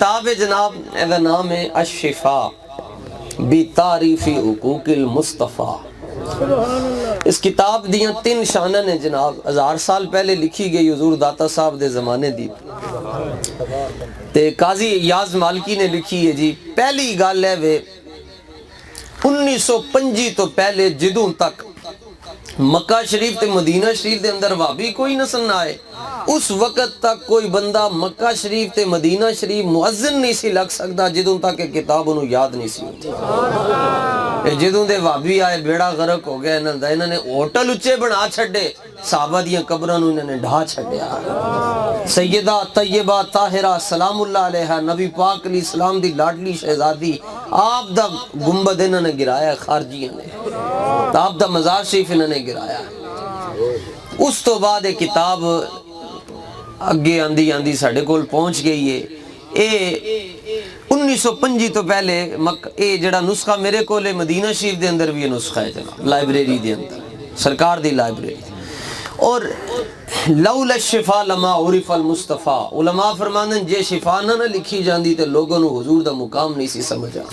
کتاب ہے جناب، ایدہ نام ہے الشفا بتعریف حقوق المصطفیٰ۔ اس کتاب دیاں 3 شانہ نے جناب، 1000 سال پہلے لکھی گئی، حضور داتا صاحب دے زمانے دی تے قاضی ایاز مالکی نے لکھی ہے جی۔ پہلی گل ہے وے 1925 تو پہلے جدوں تک مکہ شریف تے مدینہ شریف دے اندر وہابی کوئی نسل نہ آئے، اس وقت تک کوئی بندہ مکہ شریف تے مدینہ شریف مؤذن نہیں سی لگ سکتا جدوں تک کہ کتاب انہوں یاد نہیں سی ہوتی۔ جدوں دے وہابی آئے بیڑا غرق ہو گیا، انہوں نے ہوٹل اچھے بنا چھڑے، صحابہ دیاں قبروں انہوں نے ڈھا چھڑیا۔ سیدہ طیبہ طاہرہ سلام اللہ علیہ نبی پاک علیہ السلام دی لاڈلی شہزادی، آپ دا گنبد انہوں نے گرایا خارجیوں نے، آپ دا مزار شریف انہوں نے گرایا۔ اس تو بعد ایک کتاب اگے آندی آندی ساڑھے کول پہنچ گئی ہے۔ اے 1925 تو پہلے اے جڑا نسخہ میرے کولے مدینہ شریف دے اندر بھی یہ نسخہ ہے جناب، لائبریری دے اندر، سرکار دی لائبریری۔ اور لولا الشفا لما عرف المصطفیٰ، علماء فرماندے جے شفا نہ لکھی جاندی تے لوگوں نے حضور دا مقام نہیں سی سمجھا۔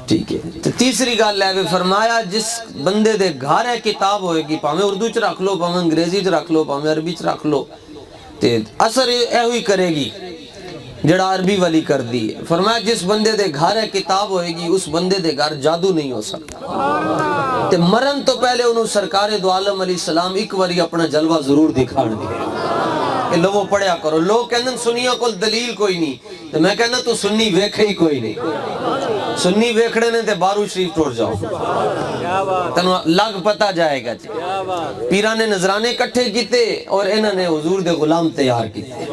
ٹھیک ہے، تو تیسری گل ہے فرمایا جس بندے دے گھر ہے کتاب ہوئے گی، پاویں اردو چ رکھ لو، پاویں انگریزی چ رکھ لو، پاویں عربی چ رکھ لو، تے اثر ایہو ہی کرے گی جڑا عربی والی کر دی ہے۔ فرمایا جس بندے دے گھر ہے کتاب ہوئے گی، اس بندے دے گھر جادو نہیں ہو سکتا۔ تے مرن تو پہلے انہوں سرکار دو عالم علیہ السلام ایک واری اپنا جلوہ ضرور دکھاڑ دیا کہ لوگوں پڑھیا کرو۔ لوگ کہندن سنیوں کو دلیل کوئی نہیں، تو میں کہنا تو سنی ویکھے ہی کوئی نہیں، سنی ویکھڑے نے تے بارو شریف ٹوڑ جاؤ، تنہا لگ پتہ جائے گا جی۔ پیران نے نظرانے کٹھے کیتے اور انہوں نے حضور دے غلام تیار کیتے۔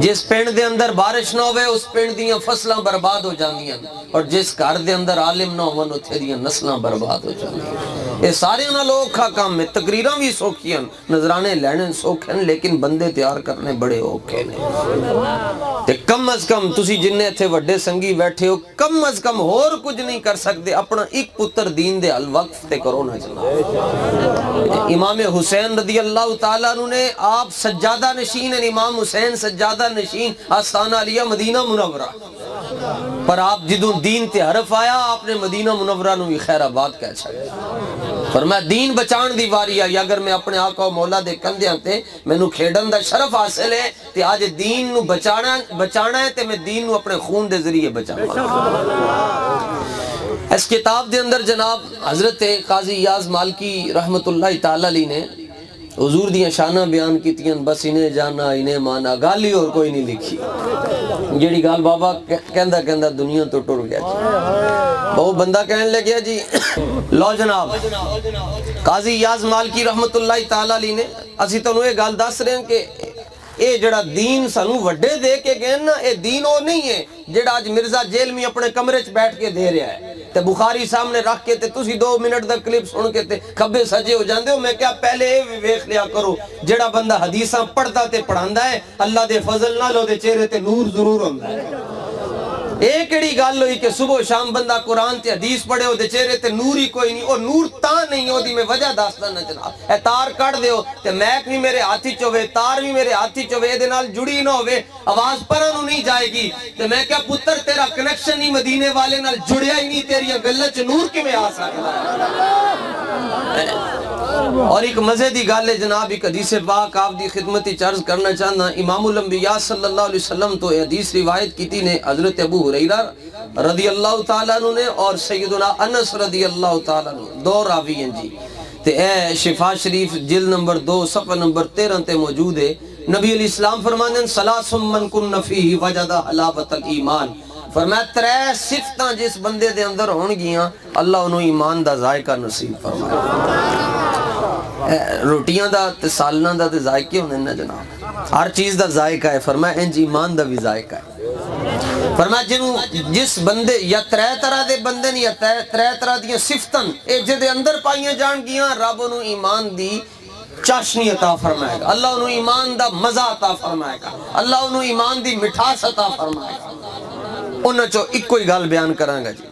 جس پینڈ دے اندر بارش نہ ہوئے اس پینڈ دیاں فصلاں برباد ہو جاندیاں، اور جس گھر دے اندر عالم نہ ہوئے اتھے دیاں نسلاں برباد ہو جاندیاں۔ یہ سارے انہاں لوگ کھا کام ہے، تقریراں بھی سوکھیاں، نظرانے لینے سوکھیں، لیکن بندے تیار کرنے بڑے اوکھے نے۔ تے کم از کم تسی جننے تھے وڈے سنگی بیٹھے ہو، کم از کم اور کچھ نہیں کر سکتے، اپنا ایک پتر دین دے الوقف تے کرو نہ جناب۔ امام حسین رضی اللہ تعالیٰ عنہ نے آپ سجادہ نشین ہیں، امام حسین سجادہ نشین آستانہ علیہ مدینہ منورہ، پر آپ جدوں دین تے حرف آیا آپ نے مدینہ منورہ نو بھی خیر آباد کہہ چھڑے۔ فرمایا دین بچان دی واری آئی، اگر میں اپنے آقا و مولا دے کندیاں تے میں نو کھیڑن دا شرف حاصل ہے تے آج دین نو بچانا ہے تے میں دین نو اپنے خون دے ذریعے بچانا۔ اس کتاب دے اندر جناب حضرت قاضی ایاز مالکی رحمت اللہ تعالی علیہ نے حضور دیاں شانہ بیان کیتیاں، بس انہیں جانا انہیں مانا، گالی اور کوئی نہیں لکھی۔ جیڑی گال بابا کہندہ کہندہ دنیا تو ٹر گیا جی۔ وہ بندہ کہنے لگیا جی لو جناب قاضی ایاز مالکی رحمت اللہ تعالی علیہ نے اسی تو یہ گال دس رہے ہیں کہ اے جڑا دین سانو وڈے دے کے گئے نا، اے دین وہ نہیں ہے جڑا آج مرزا جیل میں اپنے کمرے چ بیٹھ کے دے رہا ہے تے بخاری سامنے رکھ کے تے تسی 2 منٹ دا کلپ سن کے تے کھبے سجے ہو جاندے ہو۔ میں کیا پہلے اے ویکھ لیا کرو جڑا بندہ حدیثاں پڑھدا تے پڑھاندا ہے، اللہ دے فضل نال او دے چہرے تے نور ضرور ہوندا ہے۔ ایک ایڑی گل ہوئی کہ صبح شام بندہ قرآن تے حدیث پڑھے ہو دے چہرے تے نور ہی کوئی نہیں، او نور تاں نہیں ہو دی میں وجہ داستا نہ جناب۔ اے تار کٹ دیو تے میک بھی میرے ہاتھی چوے، تار بھی میرے ہاتھی چوے، دے نال جڑی نہ ہوئے، آواز پرہ نو نہیں جائے گی۔ تے میں کیا پتر تیرا کنیکشن ہی مدینے والے نال جڑیا ہی نہیں، تیری گلچ نور کی میں آ سکتا ہے۔ اور ایک مزے دی گالے جناب ایک حدیث پاک آپ دی خدمتی چرز کرنا چاہنا، امام الانبیاء صلی اللہ علیہ وسلم تو حدیث روایت کی تھی نے حضرت ابو ہریرہ رضی اللہ تعالیٰ عنہ نے اور سیدنا انس رضی اللہ تعالیٰ عنہ، 2 راوی ہیں جی۔ تے اے شفا شریف جلد نمبر 2 صفحہ نمبر 13 تے موجود ہے۔ نبی علیہ السلام فرماندے ثلاث من کن فیہ وجد حلاوت الایمان، فرمایا 3 صفتاں جس بندے دے اندر ہون گیاں اللہ انہوں ایمان دا ذائقہ نصیب فرمایا۔ روٹیاں دا تے سالناں دا تے ذائقے ہونے نا جناب، ہر چیز دا ذائقہ ہے، فرمایا انج ایمان دا بھی ذائقہ ہے۔ فرمایا جس بندے یا 3 طرح دے بندے یا 3 طرح دیاں صفتاں اے جے دے اندر پائیاں جان گیاں، رب انہوں ایمان دی چاشنی عطا فرمائے گا، اللہ انہوں ایمان دا مزہ عطا فرمائے گا، اللہ انہوں ایمان دی مٹھاس عطا فرمائے گا۔ انہوں چو ایک کوئی گال بیان کریں گا جی۔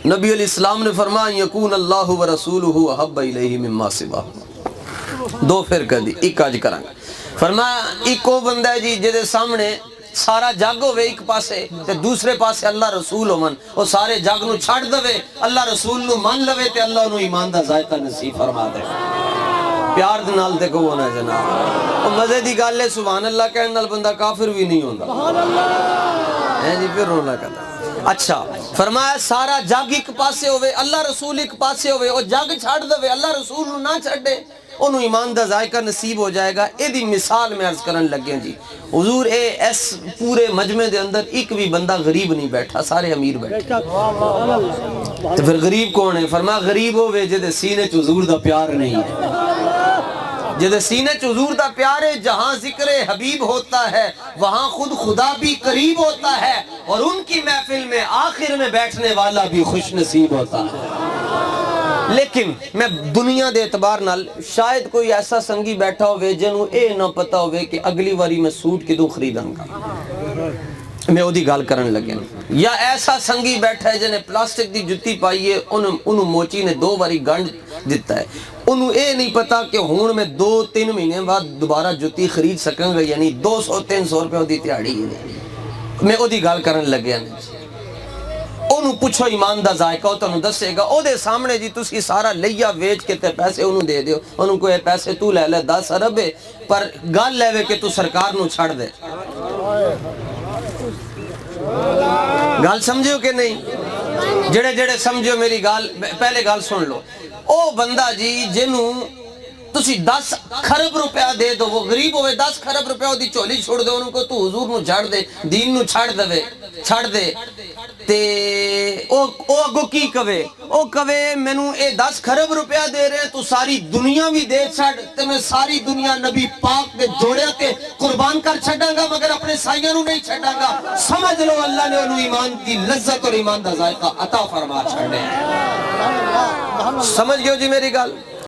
نبی علیہ السلام نے فرمایا یکون اللہ و رسولہ احب الیہ مما سواہ، 2 فرقہ دی ایک آج کریں گا۔ فرمایا ایک وہ بندہ ہے جی جہدے سامنے سارا جگ ہوئے ایک پاسے تے دوسرے پاسے اللہ رسول ہومن، وہ سارے جگ نو چھڑ دوے، اللہ رسول نو مان لوے تے اللہ انہوں ایمان دا ذائقہ نصیب فرما دے۔ پیار دے نال دیکھو ہونا ہے جناب، وہ مزے دی گل ہے سبحان اللہ کہنے نال بندہ کافر بھی نہیں ہوندا ہے جی، پھر رونا کہتا۔ اچھا فرمایا سارا جگ ایک پاسے ہوئے، اللہ رسول ایک پاسے ہوئے، وہ جگ چھڑ دوے، اللہ رسول نو نہ چھڑے، انہوں ایمان دا ذائقہ نصیب ہو جائے گا۔ اے دی مثال میں عرض کرن لگے جی حضور اس پورے مجمع دے اندر ایک بھی بندہ غریب نہیں بیٹھا، سارے امیر بیٹھے۔ تو پھر غریب کون ہے؟ فرمایا غریب ہوئے جدے سینے چ حضور دا پیار نہیں ہے، جدے سینے چ حضور دا پیار ہے، جہاں ذکر حبیب ہوتا ہے وہاں خود خدا بھی قریب ہوتا ہے، اور ان کی محفل میں آخر میں بیٹھنے والا بھی خوش نصیب ہوتا ہے۔ لیکن میں دنیا دے اعتبار نال شاید کوئی ایسا سنگی بیٹھا ہوئے جنہوں اے نہ پتا ہوئے کہ اگلی واری میں سوٹ کدوں خریدن گا، میں وہ دی گال کرن لگے، یا ایسا سنگی بیٹھا ہے جنہیں پلاسٹک دی جتی پائی ہے، انہوں موچی نے 2 باری گنڈ دیتا ہے، انہوں اے نہیں پتا کہ ہون میں 2-3 مہینے بعد دوبارہ جتی خرید سکیں گا، یعنی 200-300 روپے دی تیاڑی ہے۔ میں وہ دی گال کرن لگے انہوں پوچھو ایمان دا ذائقہ ہو تو انہوں دسے گا، او دے سامنے جی تسی سارا لیا ویچ کے تے پیسے انہوں دے دیو، انہوں کو اے پیسے تو لے لے 10 ارب ہے، پر گال لے وے کہ تو سرکار نو چھڑ دے۔ گال سمجھو کہ نہیں؟ جڑے جڑے سمجھو میری گال، پہلے گال سن لو۔ او بندہ جی جنہوں تسی 10 خرب روپیہ دے دو، وہ غریب ہوئے 10 خرب روپیہ دی چولی چھوڑ دے، انہوں کو تو حضور نو چھڑ دے، دین نو چھڑ دے، تے او اگو کی کوے؟ او کوے مینوں اے 10 خرب روپیہ دے رہے تو ساری دنیا بھی دے چھڑ، تے میں ساری دنیا نبی پاک دے جوڑے تے قربان کر چھڑاں گا، مگر اپنے سائیاں نو نہیں چھڑاں گا۔ سمجھ لو اللہ نے انہوں ایمان دی لذت اور ایمان دا ذائقہ عطا فرما چھڑے۔ سمجھ گئے ہو جی میری گال؟